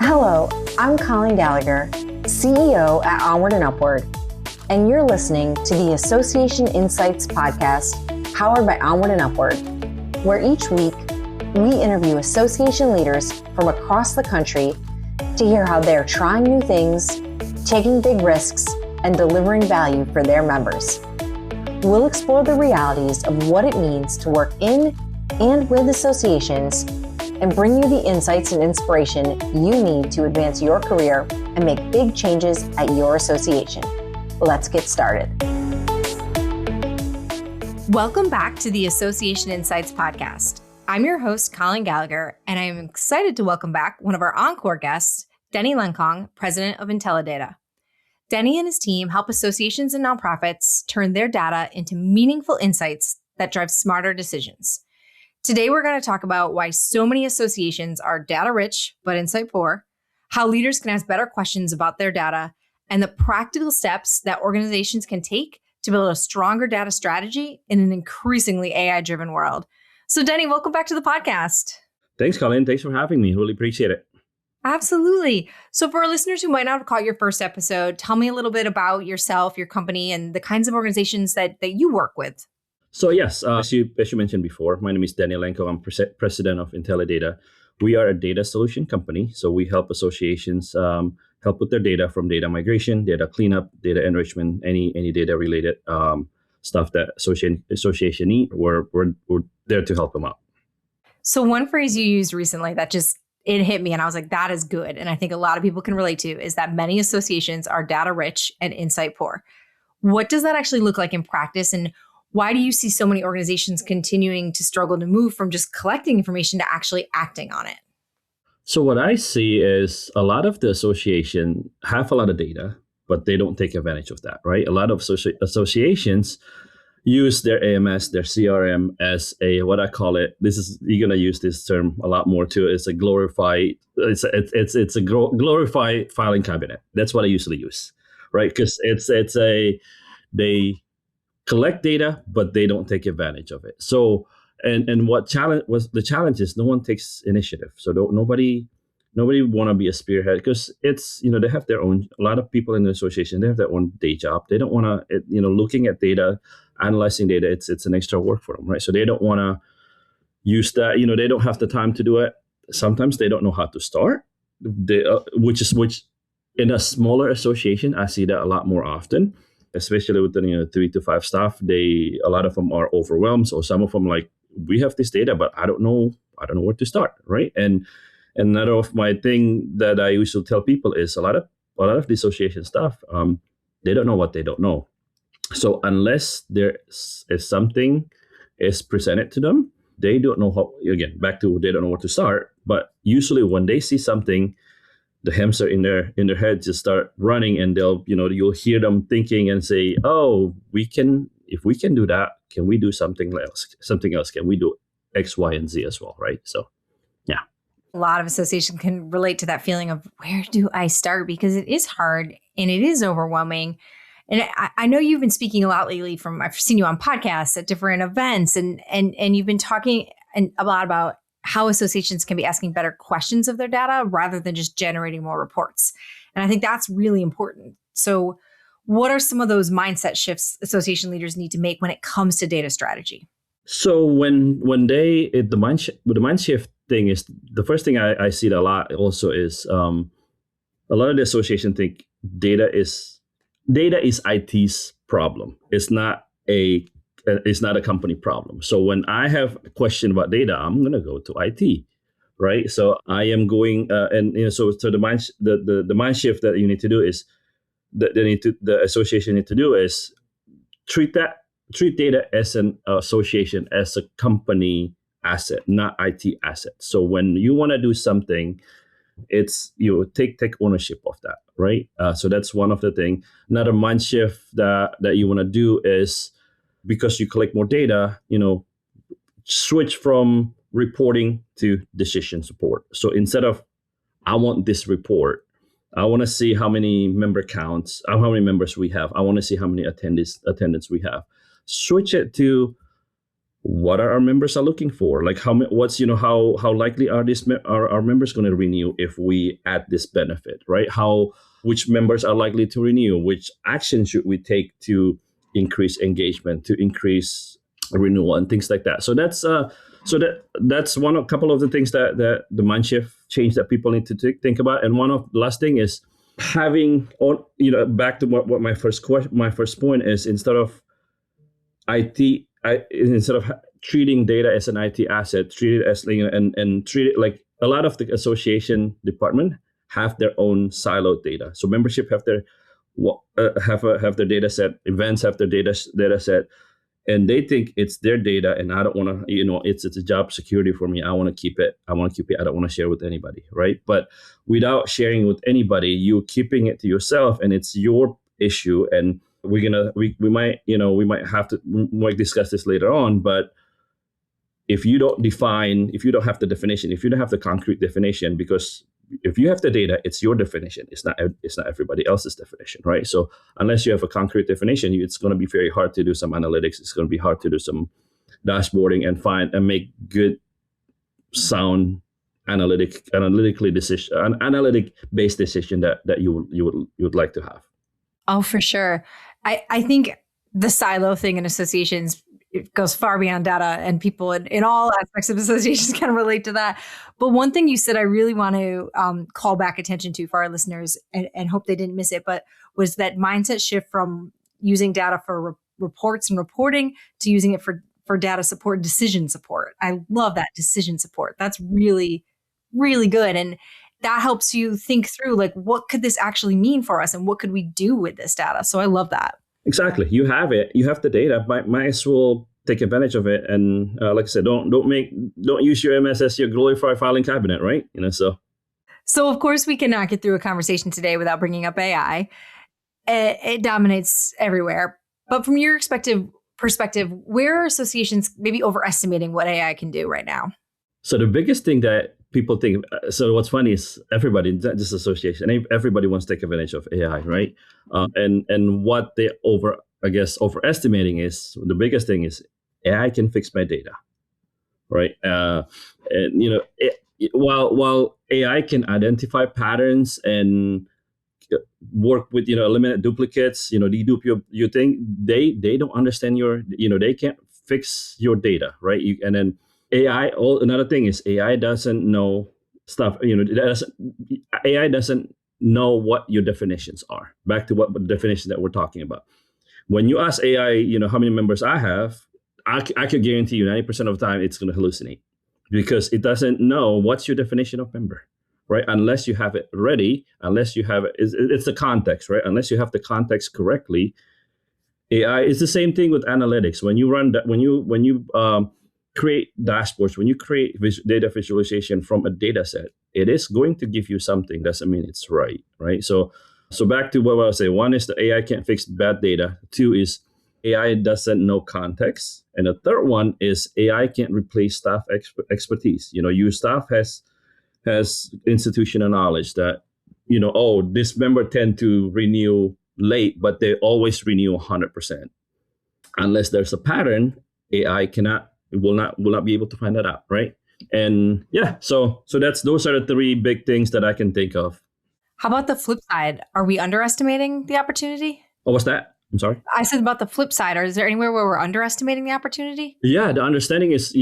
Hello, I'm Colleen Gallagher, CEO at OnWrd UpWrd, and you're listening to the Association Insights podcast powered by OnWrd UpWrd, where each week we interview association leaders from across the country to hear how they're trying new things, taking big risks, and delivering value for their members. We'll explore the realities of what it means to work in and with associations and bring you the insights and inspiration you need to advance your career and make big changes at your association. Let's get started. Welcome back to the Association Insights podcast. I'm your host, Colleen Gallagher, and I am excited to welcome back one of our encore guests, Denny Lengkong, president of IntelliData. Denny and his team help associations and nonprofits turn their data into meaningful insights that drive smarter decisions. Today, we're going to talk about why so many associations are data rich but insight poor, how leaders can ask better questions about their data, and the practical steps that organizations can take to build a stronger data strategy in an increasingly AI-driven world. So, Denny, welcome back to the podcast. Thanks, Colleen. Thanks for having me. Really appreciate it. Absolutely. So for our listeners who might not have caught your first episode, tell me a little bit about yourself, your company, and the kinds of organizations that you work with. So yes, as you mentioned before, my name is Denny Lengkong. I'm president of IntelliData. We are a data solution company. So we help associations help with their data, from data migration, data cleanup, data enrichment, any data related stuff that association need. We're there to help them out. So one phrase you used recently that it hit me and I was like, that is good. And I think a lot of people can relate to is that many associations are data rich and insight poor. What does that actually look like in practice? And why do you see so many organizations continuing to struggle to move from just collecting information to actually acting on it? So what I see is a lot of the association have a lot of data, but they don't take advantage of that, right? A lot of associations use their AMS, their CRM as a, what I call it, you're going to use this term a lot more too, it's a glorified filing cabinet. That's what I usually use, right? Because they collect data, but they don't take advantage of it. So, and the challenge is no one takes initiative. So nobody want to be a spearhead, because it's, they have their own, a lot of people in the association, they have their own day job. They don't want to, looking at data, analyzing data, it's an extra work for them, right? So they don't want to use that, they don't have the time to do it. Sometimes they don't know how to start, which in a smaller association, I see that a lot more often, especially with the 3 to 5 staff. A lot of them are overwhelmed. So some of them like, we have this data, but I don't know where to start, right? And another of my thing that I usually tell people is a lot of the association staff, they don't know what they don't know. So unless there is something is presented to them, they don't know how, again, back to they don't know where to start. But usually when they see something, the hamster in their head just start running, and you'll hear them thinking and say, oh, if we can do that, can we do something else? Can we do X, Y, and Z as well, right? So, yeah. A lot of associations can relate to that feeling of where do I start? Because it is hard and it is overwhelming. And I know you've been speaking a lot lately I've seen you on podcasts at different events, and you've been talking a lot about how associations can be asking better questions of their data rather than just generating more reports. And I think that's really important. So what are some of those mindset shifts association leaders need to make when it comes to data strategy? So the mind shift thing is, the first thing I see a lot also is a lot of the association think data is IT's problem. It's not a company problem. So when I have a question about data, I'm going to go to IT, right? So I am going, so the mind shift that you need to do is the association need to do is treat data as an association, as a company asset, not IT asset. So when you want to do something, it's take ownership of that, right? So that's one of the things. Another mind shift that you want to do is, because you collect more data, switch from reporting to decision support. So instead of, I want this report, I want to see how many member counts, how many members we have. I want to see how many attendance we have. Switch it to, what are our members are looking for? Like how likely are are our members going to renew if we add this benefit, right? Which members are likely to renew? Which action should we take to increase engagement, to increase renewal, and things like that? So that's a couple of the things that the mind shift change that people need to think about. And one of the last thing is having back to what my first point is, instead of treating data as an IT asset, treat it as and treat it like a lot of the association department have their own siloed data. So membership have their data set, events have their data set, and they think it's their data, and I don't want to, it's a job security for me. I want to keep it. I don't want to share with anybody, right? But without sharing with anybody, you keeping it to yourself, and it's your issue. And we might discuss this later on, but if you don't have the definition, if you don't have the concrete definition, because if you have the data, it's your definition. It's not everybody else's definition, right? So unless you have a concrete definition, it's going to be very hard to do some analytics. It's going to be hard to do some dashboarding and make good, sound analytic based decision that you would like to have. Oh, for sure. I think the silo thing in associations, it goes far beyond data, and people in all aspects of associations can relate to that. But one thing you said I really want to call back attention to for our listeners and hope they didn't miss it, but was that mindset shift from using data for reports and reporting to using it for data support, decision support. I love that, decision support. That's really, really good. And that helps you think through, like, what could this actually mean for us and what could we do with this data? So I love that. Exactly. You have it. You have the data. Might as well take advantage of it. And like I said, don't use your MS as your glorified filing cabinet, right? So of course we cannot get through a conversation today without bringing up AI. It dominates everywhere. But from your perspective, where are associations maybe overestimating what AI can do right now? So the biggest thing that people think, so what's funny is everybody, not just association, everybody wants to take advantage of AI, right? And what they overestimating is, the biggest thing is AI can fix my data, right? While AI can identify patterns and work with, eliminate duplicates, dedupe your thing, they don't understand they can't fix your data, right? And then another thing is AI doesn't know stuff. AI doesn't know what your definitions are. Back to what the definition that we're talking about. When you ask AI, how many members I have, I could guarantee you 90% of the time it's going to hallucinate, because it doesn't know what's your definition of member, right? Unless you have it ready, unless you have it's the context, right? Unless you have the context correctly. AI is the same thing with analytics. When you run that, when you create dashboards, when you create data visualization from a data set, it is going to give you something. Doesn't mean it's right? So back to what I was saying. One is the AI can't fix bad data. Two is AI doesn't know context. And the third one is AI can't replace staff expertise. Your staff has institutional knowledge that, this member tend to renew late, but they always renew 100%. Unless there's a pattern, AI will not be able to find that out, right? And so those are the three big things that I can think of. How about the flip side? Are we underestimating the opportunity? Oh, what's that? I'm sorry. I said about the flip side. Is there anywhere where we're underestimating the opportunity? Yeah, the understanding is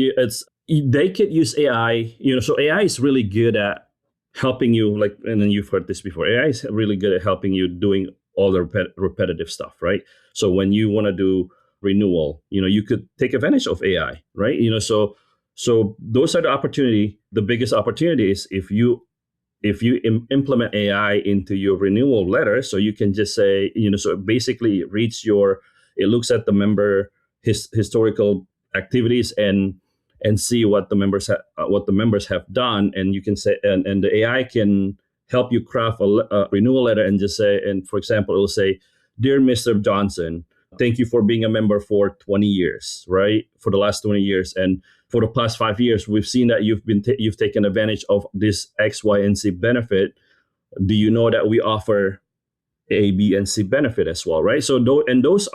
they could use AI. So AI is really good at helping you. And then you've heard this before. AI is really good at helping you doing all the repetitive stuff, right? So when you want to do renewal, you could take advantage of AI, right? So those are the opportunity. The biggest opportunity is if you implement AI into your renewal letter, so you can just say, so basically it looks at the member historical activities and see what the members have done, and you can say, and the AI can help you craft a renewal letter and just say, and for example, it will say, "Dear Mr. Johnson, thank you for being a member for 20 years, right? For the last 20 years. And for the past 5 years, we've seen that you've taken advantage of this X, Y, and Z benefit. Do you know that we offer A, B, and C benefit as well, right?" So those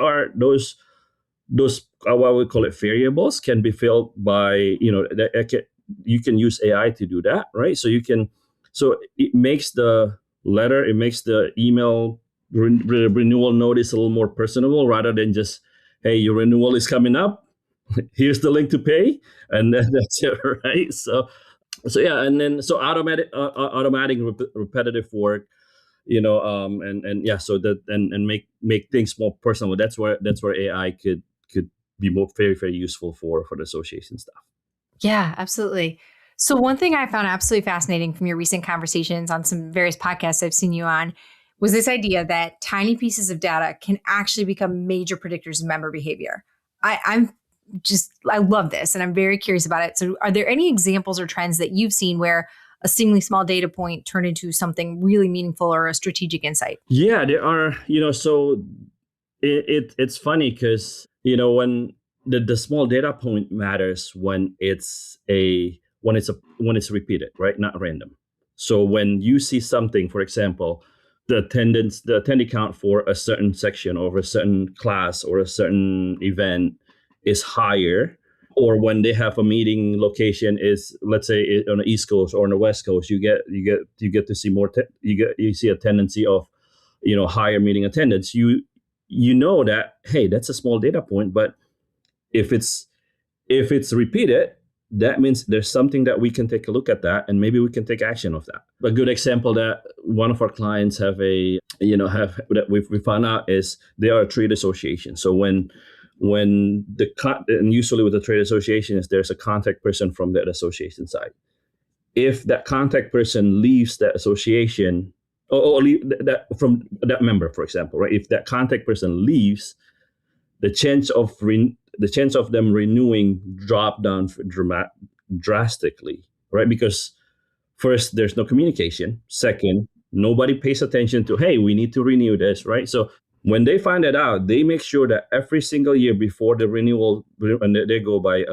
those what we call it variables can be filled by, you can use AI to do that, right? So it makes the letter, it makes the email renewal notice a little more personable, rather than just, hey, your renewal is coming up, here's the link to pay, and then that's it, right? So yeah, and then so automatic repetitive work, and yeah, so that and make things more personal. That's where AI could be more very, very useful for the association stuff. Yeah, absolutely. So one thing I found absolutely fascinating from your recent conversations on some various podcasts I've seen you on was this idea that tiny pieces of data can actually become major predictors of member behavior. I love this, and I'm very curious about it. So are there any examples or trends that you've seen where a seemingly small data point turned into something really meaningful or a strategic insight? Yeah, there are, so it's funny because, when the small data point matters when it's repeated, right? Not random. So when you see something, for example, the attendee count for a certain section or a certain class or a certain event is higher, or when they have a meeting location is, let's say, on the East Coast or on the West Coast, you get to see more. You see a tendency of, higher meeting attendance. You know that, hey, that's a small data point, but if it's repeated, that means there's something that we can take a look at that, and maybe we can take action of that. A good example that one of our clients have that we found out is they are a trade association. So when and usually with the trade association is there's a contact person from that association side. If that contact person leaves that association, or leave that from that member, for example, right? If that contact person leaves, the chance of them renewing drop down drastically, right? Because first, there's no communication. Second, nobody pays attention to, hey, we need to renew this, right? So when they find that out, they make sure that every single year before the renewal, and they go by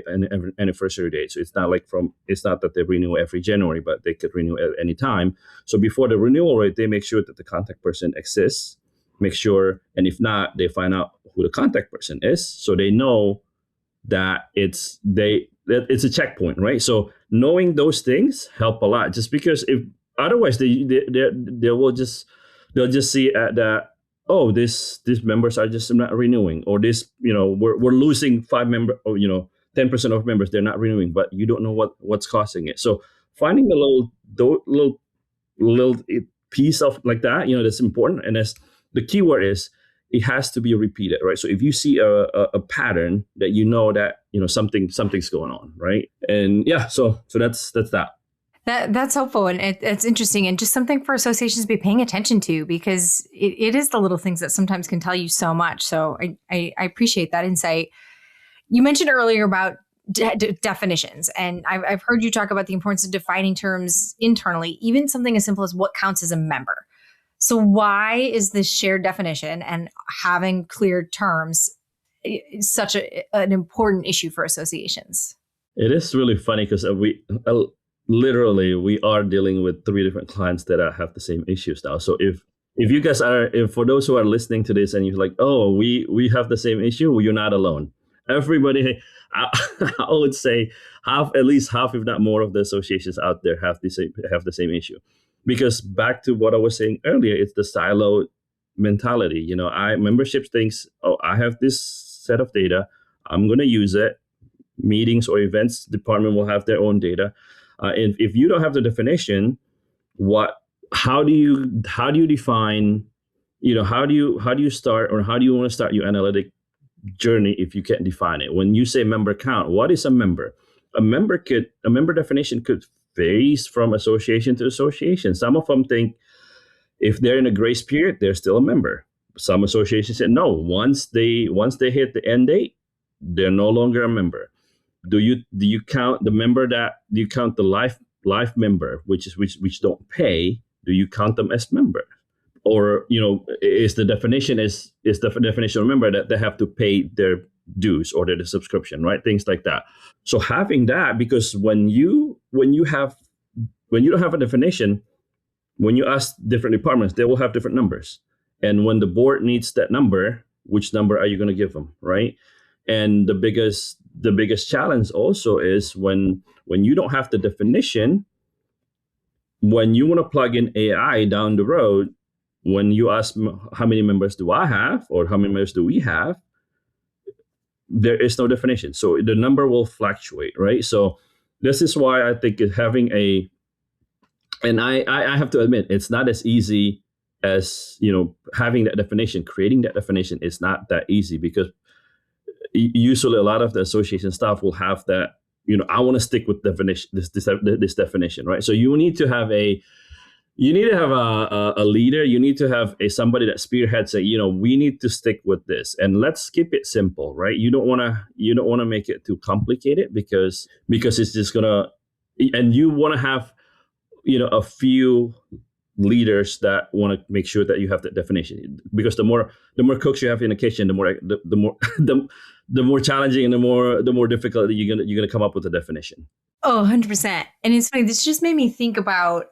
an anniversary date. So it's not that they renew every January, but they could renew at any time. So before the renewal rate, they make sure that the contact person exists. Make sure, and if not, they find out who the contact person is, so they know that it's a checkpoint, right? So knowing those things help a lot. Just because if otherwise they'll just see that, oh, these members are just not renewing, or this, we're losing 5 members, or 10% of members, they're not renewing, but you don't know what's causing it. So finding the little piece of like that, that's important. And that's the key word is it has to be repeated, right? So if you see a pattern that that something's going on, right? And yeah, so that's that. That's helpful, and it's interesting, and just something for associations to be paying attention to, because it is the little things that sometimes can tell you so much. So I appreciate that insight. You mentioned earlier about definitions, and I've heard you talk about the importance of defining terms internally, even something as simple as what counts as a member. So why is this shared definition and having clear terms such an important issue for associations? It is really funny because we are dealing with 3 different clients that have the same issues now. So if you guys for those who are listening to this and you're like, oh, we have the same issue, well, you're not alone. Everybody, I would say at least half, if not more, of the associations out there have the same issue. Because back to what I was saying earlier, it's the silo mentality. Membership thinks, oh, I have this set of data, I'm going to use it. Meetings or events department will have their own data. And if you don't have the definition, how do you define, how do you start, or how do you want to start your analytic journey if you can't define it? When you say member count, what is a member? A member definition could vary from association to association. Some of them think if they're in a grace period, they're still a member. Some associations say no, once they hit the end date, they're no longer a member. Do you count the member do you count the life member, which don't pay? Do you count them as member? Or, is the definition of member that they have to pay their dues or their subscription, right? Things like that. So having that, because when you don't have a definition, when you ask different departments, they will have different numbers. And when the board needs that number, which number are you going to give them, right? And the biggest challenge also is when you don't have the definition, when you want to plug in AI down the road, when you ask how many members do I have or how many members do we have, there is no definition. So the number will fluctuate, right? So this is why I think having and I have to admit, it's not as easy as, having that definition, creating that definition is not that easy, because usually a lot of the association staff will have that, I want to stick with definition, this definition, right? So you need to have a leader. You need to have somebody that spearheads, say, we need to stick with this, and let's keep it simple, right? You don't want to make it too complicated, because it's just gonna, and you want to have, a few leaders that want to make sure that you have that definition, because the more cooks you have in the kitchen, the more the more challenging and the more difficult you're gonna come up with a definition. Oh, 100%. And it's funny, this just made me think about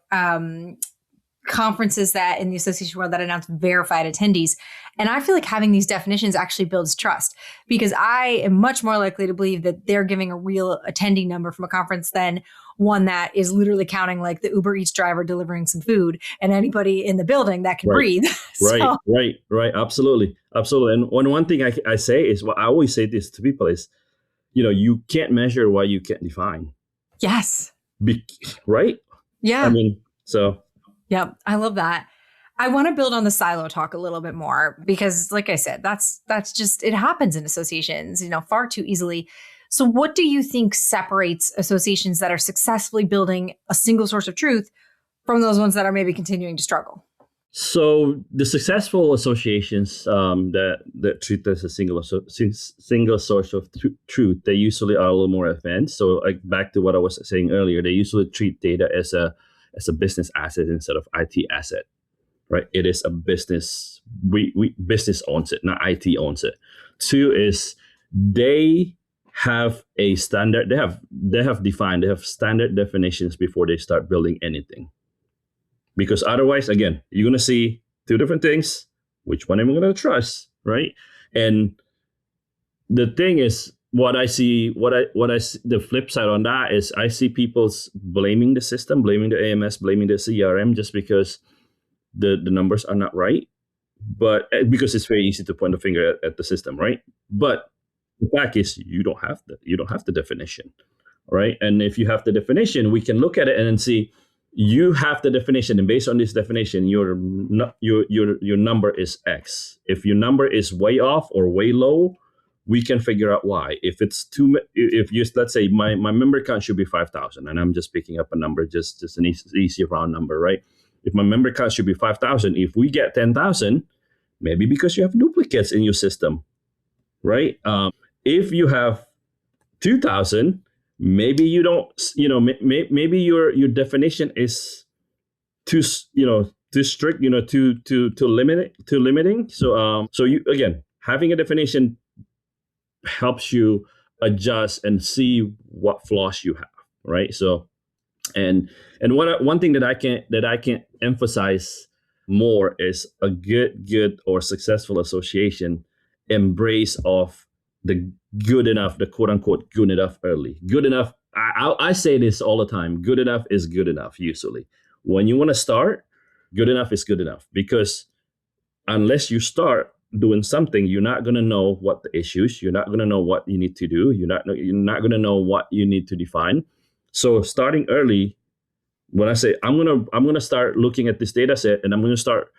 conferences that in the association world that announce verified attendees. And I feel like having these definitions actually builds trust, because I am much more likely to believe that they're giving a real attendee number from a conference than one that is literally counting like the Uber Eats driver delivering some food and anybody in the building that can breathe. Right. Absolutely. And one thing I say is, what I always say this to people is, you can't measure what you can't define. Yes. Right? Yeah. I mean, so. Yep. I love that. I want to build on the silo talk a little bit more, because like I said, that's just, it happens in associations, far too easily. So what do you think separates associations that are successfully building a single source of truth from those ones that are maybe continuing to struggle? So the successful associations that treat this as a single source of truth, they usually are a little more advanced. So like back to what I was saying earlier, they usually treat data as a business asset instead of IT asset, right? It is a business. Business owns it, not IT owns it. Two is they have a standard. They have standard definitions before they start building anything. Because otherwise, again, you're going to see two different things. Which one am I going to trust, right? And the thing is, what I see, the flip side on that is I see people blaming the system, blaming the AMS, blaming the CRM just because the numbers are not right. But because it's very easy to point the finger at the system, right? But the fact is, you don't have the definition, right? And if you have the definition, we can look at it and then see, you have the definition, and based on this definition, your number is X. If your number is way off or way low, we can figure out why. If it's let's say my member count should be 5,000, and I'm just picking up a number, just an easy round number, right? If my member count should be 5,000, if we get 10,000, maybe because you have duplicates in your system, right? If you have 2,000, maybe you don't, maybe your definition is too strict, too limiting. So you, again, having a definition helps you adjust and see what flaws you have, right? So, and one thing that I can emphasize more is a good or successful association embrace of the good enough, the quote unquote good enough early. Good enough. I say this all the time. Good enough is good enough. Usually, when you want to start, good enough is good enough, because unless you start doing something, you're not going to know what the issues. You're not going to know what you need to do. You're not going to know what you need to define. So starting early, when I say I'm going to start looking at this data set, and I'm going to start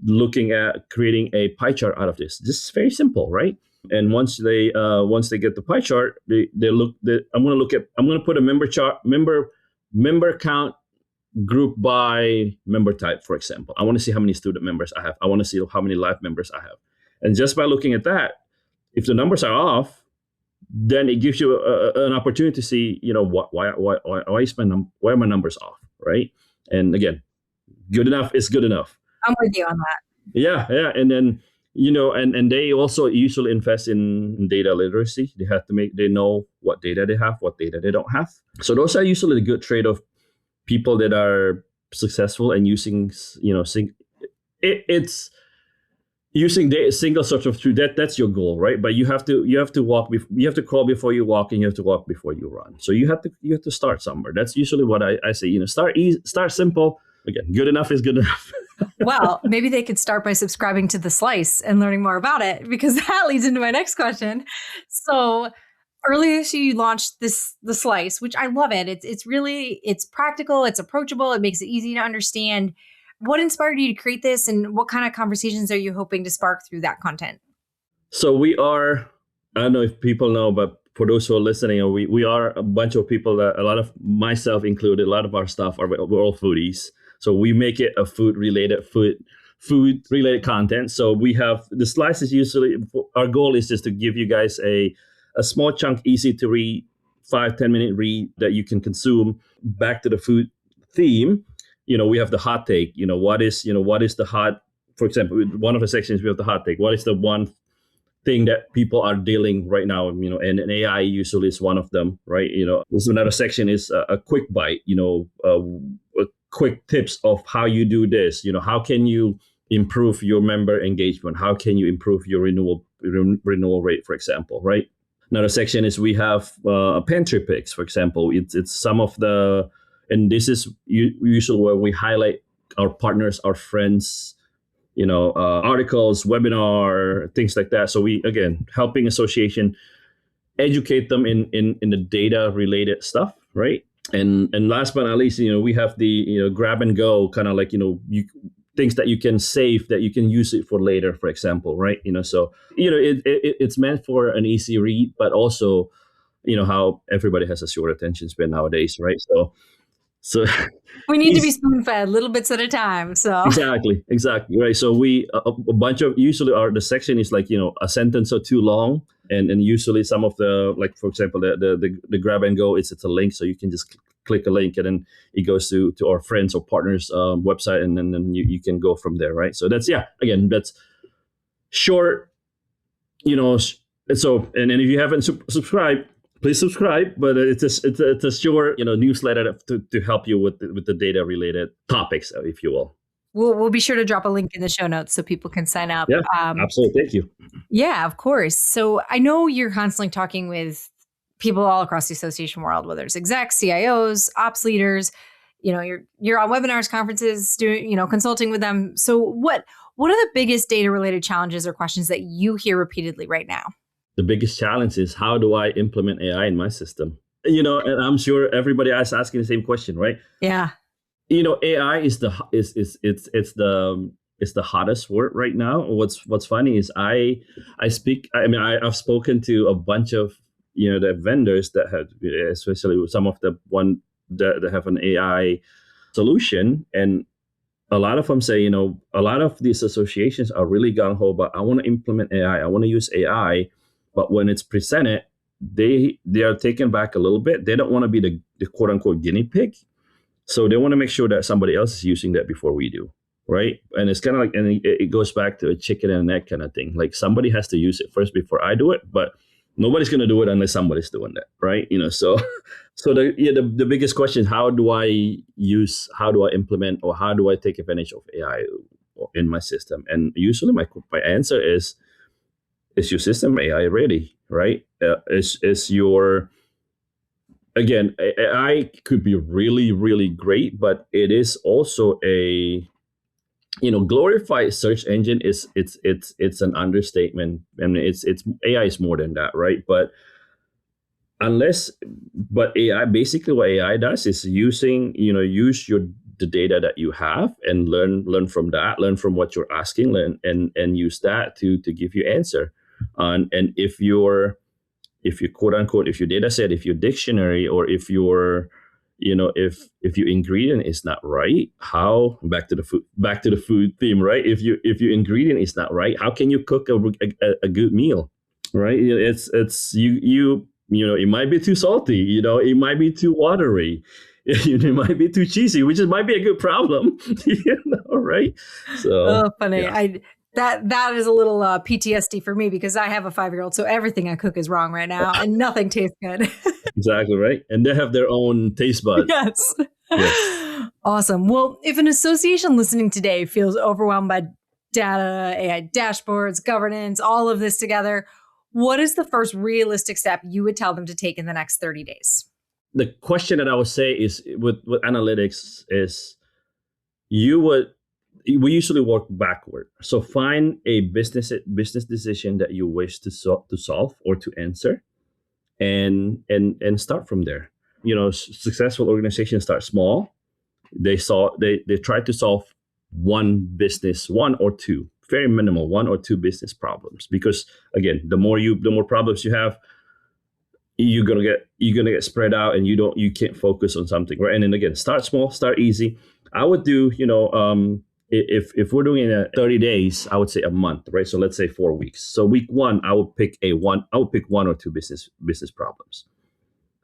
looking at creating a pie chart out of this. This is very simple, right? And once they get the pie chart, I'm going to put a member count group by member type, for example. I want to see how many student members I have. I want to see how many live members I have. And just by looking at that, if the numbers are off, then it gives you an opportunity to see, why are my numbers off, right? And again, good enough is good enough. I'm with you on that. Yeah. And then, and they also usually invest in data literacy. They know what data they have, what data they don't have. So those are usually the good trade of people that are successful and using, it's using the single source of truth, that's your goal, right? But you have to crawl before you walk, and you have to walk before you run. So you have to start somewhere. That's usually what I say. Start easy, start simple. Again, good enough is good enough. Well, maybe they could start by subscribing to The Slice and learning more about it, because that leads into my next question. So earlier this year, you launched The Slice, which I love it. It's practical, it's approachable, it makes it easy to understand. What inspired you to create this, and what kind of conversations are you hoping to spark through that content? So we are, I don't know if people know, but for those who are listening, we are a bunch of people that, a lot of, myself included, a lot of our staff we're all foodies. So we make it a food related content. So we have the slices. Usually our goal is just to give you guys a small chunk, easy to read, 5-10 minute read that you can consume. Back to the food theme, we have the hot take. What is the hot, for example, one of the sections we have the hot take. What is the one thing that people are dealing right now? And AI usually is one of them, right? There's another section is a quick bite, quick tips of how you do this. How can you improve your member engagement? How can you improve your renewal rate, for example, right? Another section is we have pantry picks, for example. It's some of the, and this is usually where we highlight our partners, our friends, articles, webinar, things like that. So we, again, helping association educate them in the data related stuff, right? And last but not least, we have the grab and go, kind of like things that you can save, that you can use it for later, for example, right? So it's meant for an easy read, but also how everybody has a short attention span nowadays, right? So we need to be spoon fed little bits at a time. So exactly, right. So we a bunch of, usually the section is like a sentence or too long, and usually some of the, like, for example, the grab and go, it's a link, so you can just click a link and then it goes to our friends or partners website, and then you can go from there, right? So that's, again, that's short, so, and then if you haven't subscribed, please subscribe. But it's a short newsletter to help you with the data related topics, if you will. We'll be sure to drop a link in the show notes so people can sign up. Yeah, absolutely. Thank you. Yeah, of course. So I know you're constantly talking with people all across the association world, whether it's execs, CIOs, ops leaders. You're on webinars, conferences, doing consulting with them. So what are the biggest data related challenges or questions that you hear repeatedly right now? The biggest challenge is, how do I implement AI in my system? And I'm sure everybody is asking the same question, right? Yeah. AI is the hottest word right now. What's funny is I've spoken to a bunch of the vendors that have, especially some of the one that have an AI solution, and a lot of them say, a lot of these associations are really gung-ho, but I want to implement AI, I want to use AI. But when it's presented, they are taken back a little bit. They don't want to be the quote unquote guinea pig. So they want to make sure that somebody else is using that before we do, right? And it's kind of like, and it goes back to a chicken and egg kind of thing. Like, somebody has to use it first before I do it, but nobody's going to do it unless somebody's doing that, right? So the biggest question is, how do I implement, or how do I take advantage of AI in my system? And usually my answer is your system AI ready, right? Is your, again, AI could be really, really great, but it is also a, glorified search engine is it's an understatement. I mean, it's AI is more than that, right? But AI, basically what AI does is use the data that you have and learn from that, learn from what you're asking, and use that to give you answer. And if your quote unquote, if your data set, if your dictionary, or if your if your ingredient is not right, how, back to the food theme, right? If your ingredient is not right, how can you cook a good meal, right? It's it might be too salty, it might be too watery, it might be too cheesy, which might be a good problem, right? So funny. Yeah. That is a little PTSD for me, because I have a 5-year-old, so everything I cook is wrong right now, and nothing tastes good. Exactly, right? And they have their own taste buds. Yes. Awesome. Well, if an association listening today feels overwhelmed by data, AI dashboards, governance, all of this together. What is the first realistic step you would tell them to take in the next 30 days? The question that I would say is with analytics is we usually work backward. So find a business decision that you wish to solve or to answer, and start from there. Successful organizations start small. They try to solve one or two, very minimal, one or two business problems. Because again, the more problems you have, you're gonna get spread out, and you can't focus on something, right? And then again, start small, start easy. I would do, if we're doing it in 30 days, I would say a month, right? So let's say 4 weeks. So week 1, I would pick one or two business problems.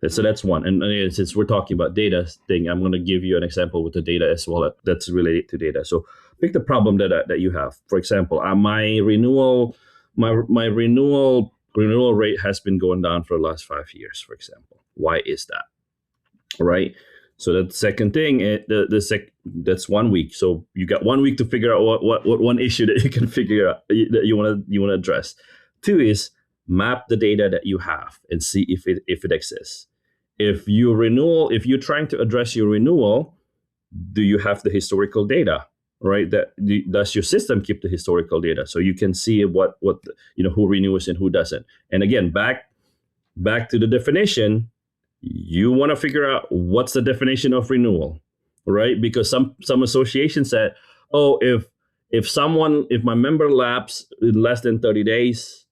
So that's one. And since we're talking about data thing, I'm going to give you an example with the data as well that's related to data. So pick the problem that you have. For example, my renewal rate has been going down for the last 5 years, for example. Why is that? Right. So the second thing, that's 1 week. So you got 1 week to figure out what one issue that you can figure out that you want to address. 2 is map the data that you have and see if it exists. If you're trying to address your renewal, do you have the historical data? Right? Does your system keep the historical data so you can see who renews and who doesn't? And again, back to the definition. You want to figure out what's the definition of renewal, right? Because some associations said, oh, if my member lapse in less than 30 days,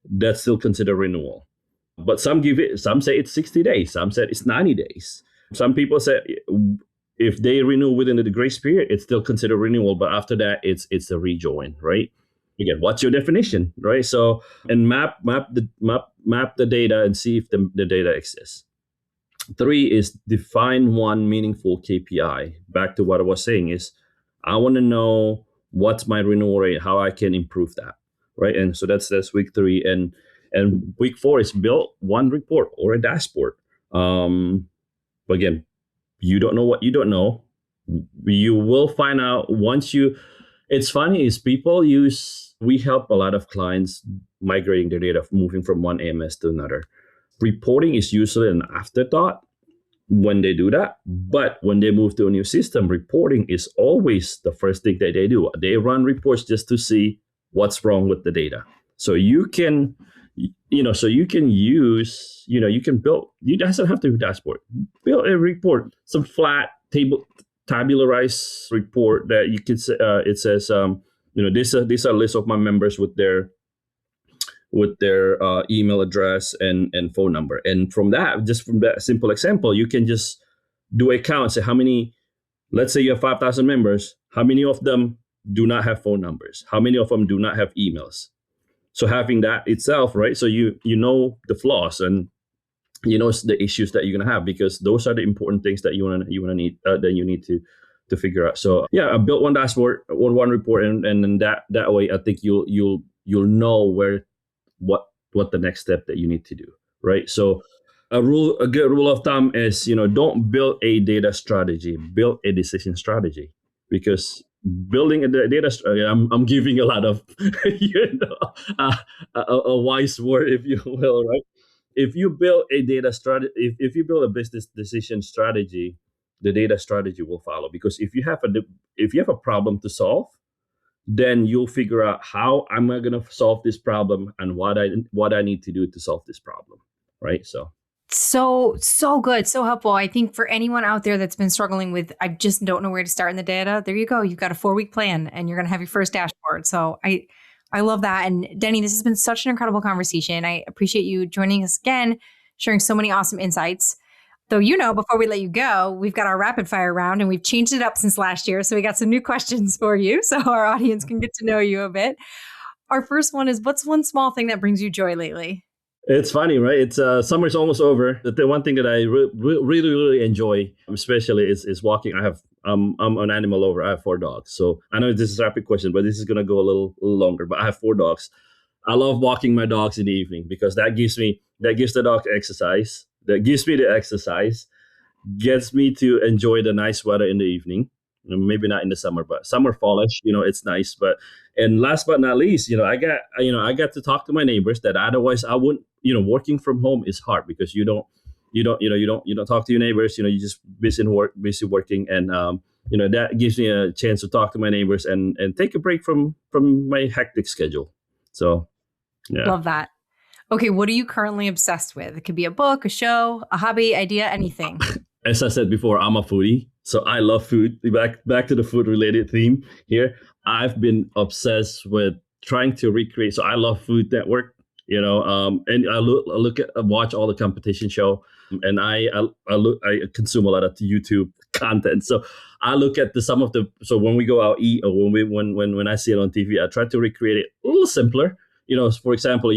that's still considered renewal. But some say it's 60 days, some said it's 90 days. Some people say if they renew within the grace period, it's still considered renewal, but after that, it's a rejoin, right? Again, what's your definition, right? So, and map the data and see if the data exists. 3 is define one meaningful KPI. Back to what I was saying is, I want to know what's my renewal rate, how I can improve that, right? And so that's week 3, and week 4 is build one report or a dashboard. Again, you don't know what you don't know. You will find out once you. It's funny is we help a lot of clients migrating their data, moving from one AMS to another. Reporting is usually an afterthought when they do that. But when they move to a new system, reporting is always the first thing that they do. They run reports just to see what's wrong with the data. So you can use, you can build, it doesn't have to be a dashboard. Build a report, some flat tabularized report that you can say, it says, these are a list of my members with their email address and phone number. And from that simple example, you can just do a count, say how many, let's say you have 5,000 members, how many of them do not have phone numbers? How many of them do not have emails? So having that itself, right? So you know the flaws and you know the issues that you're gonna have, because those are the important things that you need to figure out. So yeah, I built one dashboard or one report, and then that way I think you'll know what the next step that you need to do, right? So a good rule of thumb is, don't build a data strategy, build a decision strategy. Because building a data strategy, I'm giving a lot of a wise word, if you will, right? If you build a data strategy, if you build a business decision strategy, the data strategy will follow. Because if you have a problem to solve, then you'll figure out how am I going to solve this problem and what I need to do to solve this problem, right? So good, so helpful. I think for anyone out there that's been struggling with, I just don't know where to start in the data, there you go. You've got a 4-week plan and you're going to have your first dashboard. So I love that. And Denny, this has been such an incredible conversation. I appreciate you joining us again, sharing so many awesome insights. Though, before we let you go, we've got our rapid fire round and we've changed it up since last year. So we got some new questions for you so our audience can get to know you a bit. Our first one is, what's one small thing that brings you joy lately? It's funny, right? It's summer's almost over. The one thing that I really enjoy, especially, is walking. I'm an animal lover. I have 4 dogs. So I know this is a rapid question, but this is going to go a little longer. But I have 4 dogs. I love walking my dogs in the evening because that gives the dog exercise. That gives me the exercise, gets me to enjoy the nice weather in the evening, maybe not in the summer, but summer, fallish, it's nice. And last but not least, I got to talk to my neighbors that otherwise I wouldn't. Working from home is hard because you don't talk to your neighbors. You just busy working, and that gives me a chance to talk to my neighbors and take a break from my hectic schedule. So, yeah. Love that. Okay, what are you currently obsessed with? It could be a book, a show, a hobby, idea, anything. As I said before, I'm a foodie, so I love food. Back to the food related theme here. I've been obsessed with trying to recreate. So I love Food Network, and I watch all the competition show, and I consume a lot of YouTube content. So I look at so when we go out eat or when I see it on TV, I try to recreate it a little simpler. For example,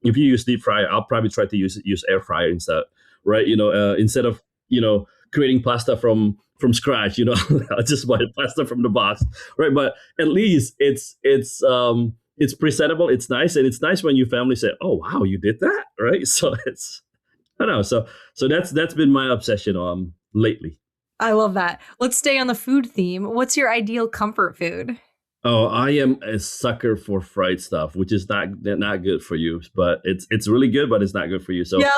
if you use deep fryer, I'll probably try to use air fryer instead, right? Instead of creating pasta from scratch, I'll just buy pasta from the box, right? But at least it's presentable, it's nice, and it's nice when your family say, "Oh wow, you did that," right? So I don't know. So that's been my obsession lately. I love that. Let's stay on the food theme. What's your ideal comfort food? Oh, I am a sucker for fried stuff, which is not good for you, but it's really good, but it's not good for you. So, yeah.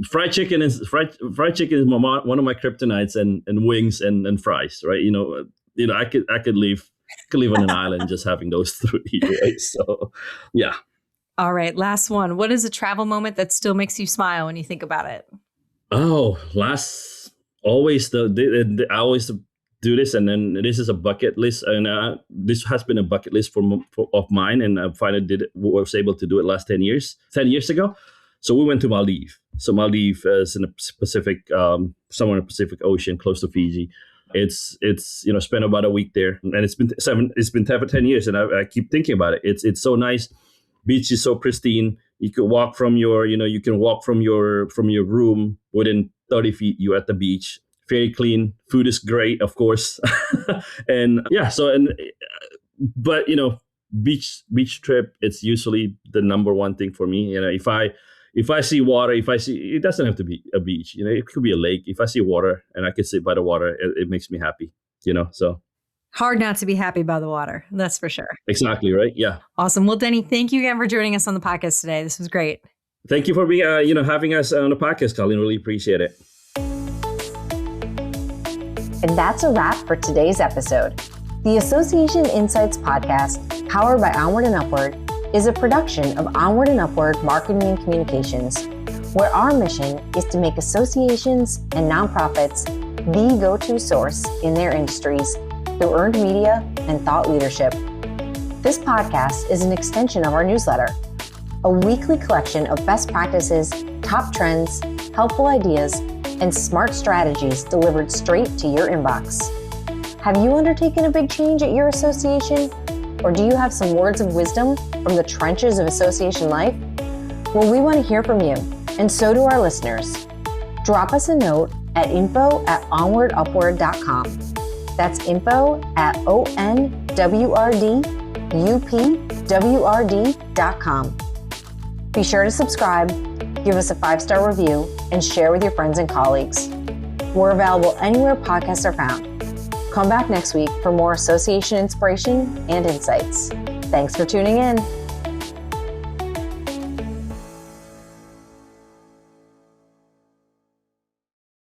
Fried chicken is one of my kryptonites, and wings and fries, right? I could live on an island just having those three, right? So, yeah. All right, last one. What is a travel moment that still makes you smile when you think about it? Oh, I always do this, and then this is a bucket list, and this has been a bucket list of mine, and I finally was able to do it last 10 years ago. So we went to Maldives. So Maldives is in the Pacific, somewhere in the Pacific Ocean, close to Fiji. It's spent about a week there, and it's been 10 years, and I keep thinking about it. It's so nice. Beach is so pristine. You can walk from your room within 30 feet. You're at the beach. Very clean. Food is great, of course. And yeah, but beach trip, it's usually the number one thing for me. If I see water, it doesn't have to be a beach. It could be a lake. If I see water and I can sit by the water, it makes me happy. So hard not to be happy by the water. That's for sure. Exactly right. Yeah. Awesome. Well, Denny, thank you again for joining us on the podcast today. This was great. Thank you for being having us on the podcast, Colleen. Really appreciate it. And that's a wrap for today's episode. The Association Insights podcast, powered by OnWrd and UpWrd, is a production of OnWrd and UpWrd Marketing and Communications, where our mission is to make associations and nonprofits the go-to source in their industries through earned media and thought leadership. This podcast is an extension of our newsletter, a weekly collection of best practices, top trends, helpful ideas, and smart strategies delivered straight to your inbox. Have you undertaken a big change at your association? Or do you have some words of wisdom from the trenches of association life? Well, we want to hear from you, and so do our listeners. Drop us a note at info@onwardupwrd.com. That's info@onwrdupwrd.com. Be sure to subscribe, give us a 5-star review, and share with your friends and colleagues. We're available anywhere podcasts are found. Come back next week for more association inspiration and insights. Thanks for tuning in.